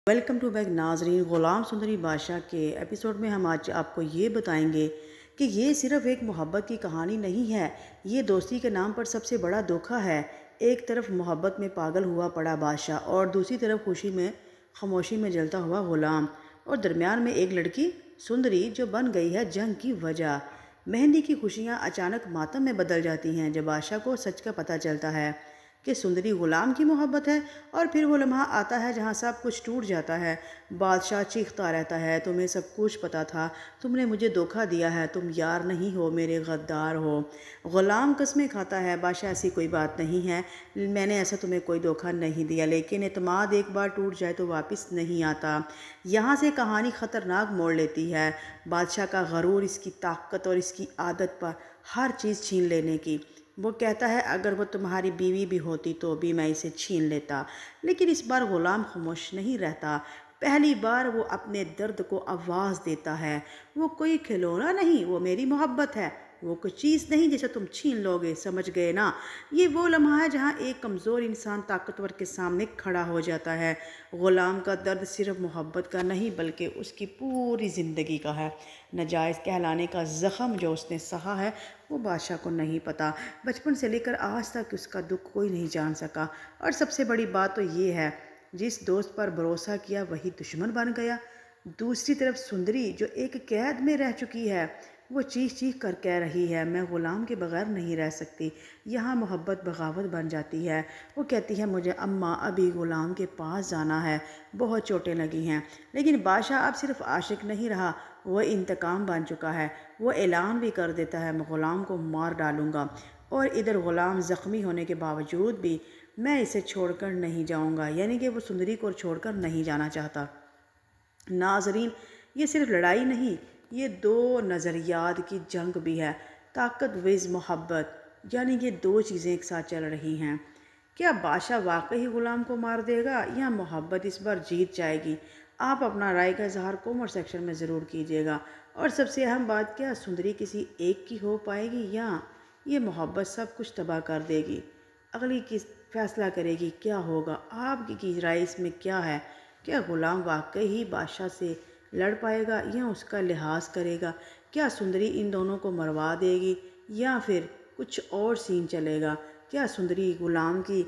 Welcome to back ناظرین۔ غلام سندری بادشاہ کے ایپیسوڈ میں ہم آج آپ کو یہ بتائیں گے کہ یہ صرف ایک محبت کی کہانی نہیں ہے، یہ دوستی کے نام پر سب سے بڑا دھوکہ ہے۔ ایک طرف محبت میں پاگل ہوا پڑا بادشاہ اور دوسری طرف خوشی میں خاموشی میں جلتا ہوا غلام، اور درمیان میں ایک لڑکی سندری جو بن گئی ہے جنگ کی وجہ۔ مہندی کی خوشیاں اچانک ماتم میں بدل جاتی ہیں جب بادشاہ کو سچ کا پتہ چلتا ہے کہ سندری غلام کی محبت ہے، اور پھر وہ لمحہ آتا ہے جہاں سب کچھ ٹوٹ جاتا ہے۔ بادشاہ چیختا رہتا ہے، تمہیں سب کچھ پتہ تھا، تم نے مجھے دھوکہ دیا ہے، تم یار نہیں ہو، میرے غدار ہو۔ غلام قسمیں کھاتا ہے، بادشاہ ایسی کوئی بات نہیں ہے، میں نے ایسا تمہیں کوئی دھوکہ نہیں دیا، لیکن اعتماد ایک بار ٹوٹ جائے تو واپس نہیں آتا۔ یہاں سے کہانی خطرناک موڑ لیتی ہے۔ بادشاہ کا غرور، اس کی طاقت اور اس کی عادت پر ہر چیز چھین لینے کی۔ وہ کہتا ہے اگر وہ تمہاری بیوی بھی ہوتی تو بھی میں اسے چھین لیتا، لیکن اس بار غلام خاموش نہیں رہتا۔ پہلی بار وہ اپنے درد کو آواز دیتا ہے۔ وہ کوئی کھلونا نہیں، وہ میری محبت ہے، وہ کوئی چیز نہیں جسے تم چھین لو گے، سمجھ گئے نا؟ یہ وہ لمحہ ہے جہاں ایک کمزور انسان طاقتور کے سامنے کھڑا ہو جاتا ہے۔ غلام کا درد صرف محبت کا نہیں بلکہ اس کی پوری زندگی کا ہے۔ ناجائز کہلانے کا زخم جو اس نے سہا ہے وہ بادشاہ کو نہیں پتہ۔ بچپن سے لے کر آج تک اس کا دکھ کوئی نہیں جان سکا، اور سب سے بڑی بات تو یہ ہے جس دوست پر بھروسہ کیا وہی دشمن بن گیا۔ دوسری طرف سندری جو ایک قید میں رہ چکی ہے، وہ چیخ چیخ کر کہہ رہی ہے میں غلام کے بغیر نہیں رہ سکتی۔ یہاں محبت بغاوت بن جاتی ہے۔ وہ کہتی ہے مجھے اماں ابھی غلام کے پاس جانا ہے، بہت چوٹیں لگی ہیں۔ لیکن بادشاہ اب صرف عاشق نہیں رہا، وہ انتقام بن چکا ہے۔ وہ اعلان بھی کر دیتا ہے میں غلام کو مار ڈالوں گا، اور ادھر غلام زخمی ہونے کے باوجود بھی میں اسے چھوڑ کر نہیں جاؤں گا، یعنی کہ وہ سندری کو چھوڑ کر نہیں جانا چاہتا۔ ناظرین، یہ صرف لڑائی نہیں، یہ دو نظریات کی جنگ بھی ہے۔ طاقت وز محبت، یعنی کہ دو چیزیں ایک ساتھ چل رہی ہیں۔ کیا بادشاہ واقعی غلام کو مار دے گا یا محبت اس بار جیت جائے گی؟ آپ اپنا رائے کا اظہار کومنٹ سیکشن میں ضرور کیجیے گا۔ اور سب سے اہم بات، کیا سندری کسی ایک کی ہو پائے گی یا یہ محبت سب کچھ تباہ کر دے گی؟ اگلی کس فیصلہ کرے گی کیا ہوگا؟ آپ کی رائے اس میں کیا ہے؟ کیا غلام واقعی ہی بادشاہ سے لڑ پائے گا یا اس کا لحاظ کرے گا؟ کیا سندری ان دونوں کو مروا دے گی یا پھر کچھ اور سین چلے گا؟ کیا سندری غلام کی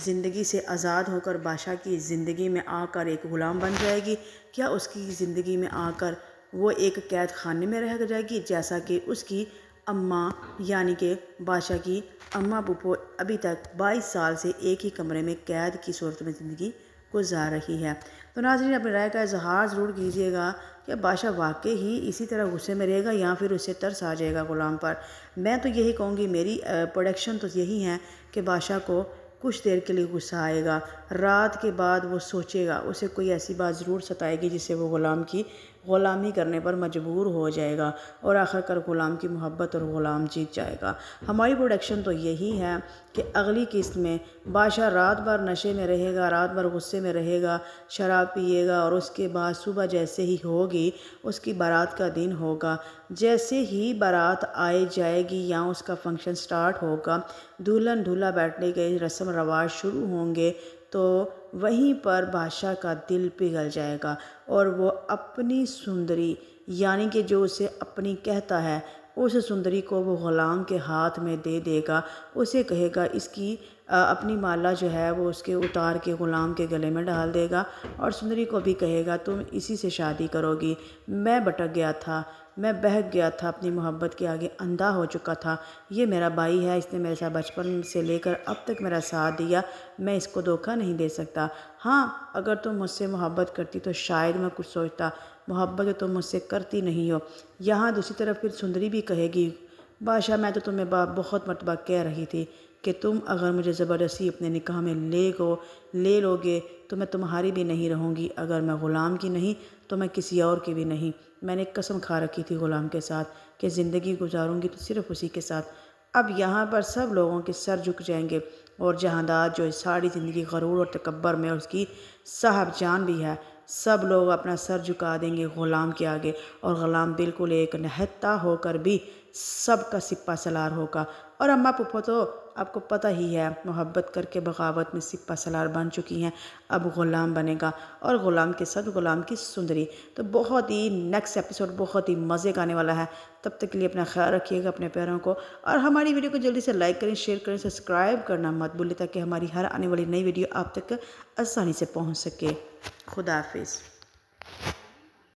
زندگی سے آزاد ہو کر بادشاہ کی زندگی میں آ کر ایک غلام بن جائے گی؟ کیا اس کی زندگی میں آ کر وہ ایک قید خانے میں رہ جائے گی جیسا کہ اس کی اماں، یعنی کہ بادشاہ کی اماں پھپھو ابھی تک 22 سال سے ایک ہی کمرے میں قید کی صورت میں زندگی گزار رہی ہے؟ تو ناظرین، اپنی رائے کا اظہار ضرور کیجیے گا کہ بادشاہ واقعی ہی اسی طرح غصے میں رہے گا یا پھر اسے ترس آ جائے گا غلام پر۔ میں تو یہی کہوں گی، میری پروڈکشن تو یہی ہے کہ بادشاہ کو کچھ دیر کے لیے غصہ آئے گا، رات کے بعد وہ سوچے گا، اسے کوئی ایسی بات ضرور ستائے گی جس سے وہ غلام کی غلامی کرنے پر مجبور ہو جائے گا، اور آخر کار غلام کی محبت اور غلام جیت جائے گا۔ ہماری پروڈکشن تو یہی ہے کہ اگلی قسط میں بادشاہ رات بھر نشے میں رہے گا، رات بھر غصے میں رہے گا، شراب پیے گا، اور اس کے بعد صبح جیسے ہی ہوگی اس کی بارات کا دن ہوگا، جیسے ہی بارات آئے جائے گی یا اس کا فنکشن سٹارٹ ہوگا، دلہن دولہا بیٹھنے کے رسم رواج شروع ہوں گے، تو وہیں پر بادشاہ کا دل پگھل جائے گا، اور وہ اپنی سندری، یعنی کہ جو اسے اپنی کہتا ہے، اس سندری کو وہ غلام کے ہاتھ میں دے دے گا۔ اسے کہے گا اس کی اپنی مالا جو ہے وہ اس کے اتار کے غلام کے گلے میں ڈال دے گا، اور سندری کو بھی کہے گا تم اسی سے شادی کرو گی۔ میں بھٹک گیا تھا، میں بہک گیا تھا، اپنی محبت کے آگے اندھا ہو چکا تھا، یہ میرا بھائی ہے، اس نے میرے ساتھ بچپن سے لے کر اب تک میرا ساتھ دیا، میں اس کو دھوکہ نہیں دے سکتا۔ ہاں، اگر تم مجھ سے محبت کرتی تو شاید میں کچھ سوچتا، محبت تم مجھ سے کرتی نہیں ہو۔ یہاں دوسری طرف پھر سندری بھی کہے گی بادشاہ میں تو تمہیں بہت مرتبہ کہہ رہی تھی کہ تم اگر مجھے زبردستی اپنے نکاح میں لے لو گے تو میں تمہاری بھی نہیں رہوں گی، اگر میں غلام کی نہیں تو میں کسی اور کی بھی نہیں۔ میں نے قسم کھا رکھی تھی غلام کے ساتھ کہ زندگی گزاروں گی تو صرف اسی کے ساتھ۔ اب یہاں پر سب لوگوں کے سر جھک جائیں گے، اور جہاندار جو ساری زندگی غرور اور تکبر میں اس کی صاحب جان بھی ہے، سب لوگ اپنا سر جھکا دیں گے غلام کے آگے، اور غلام بالکل ایک نہتا ہو کر بھی سب کا سپہ سالار ہوگا۔ اور اماں پھپھو تو آپ کو پتہ ہی ہے محبت کر کے بغاوت میں سپہ سالار بن چکی ہیں، اب غلام بنے گا اور غلام کے ساتھ غلام کی سندری۔ تو بہت ہی نیکسٹ ایپیسوڈ بہت ہی مزے کا آنے والا ہے۔ تب تک کے لیے اپنا خیال رکھیے گا، اپنے پیاروں کو، اور ہماری ویڈیو کو جلدی سے لائک کریں، شیئر کریں، سبسکرائب کرنا مت بھولیں تاکہ ہماری ہر آنے والی نئی ویڈیو آپ تک آسانی سے پہنچ سکے۔ خدا حافظ۔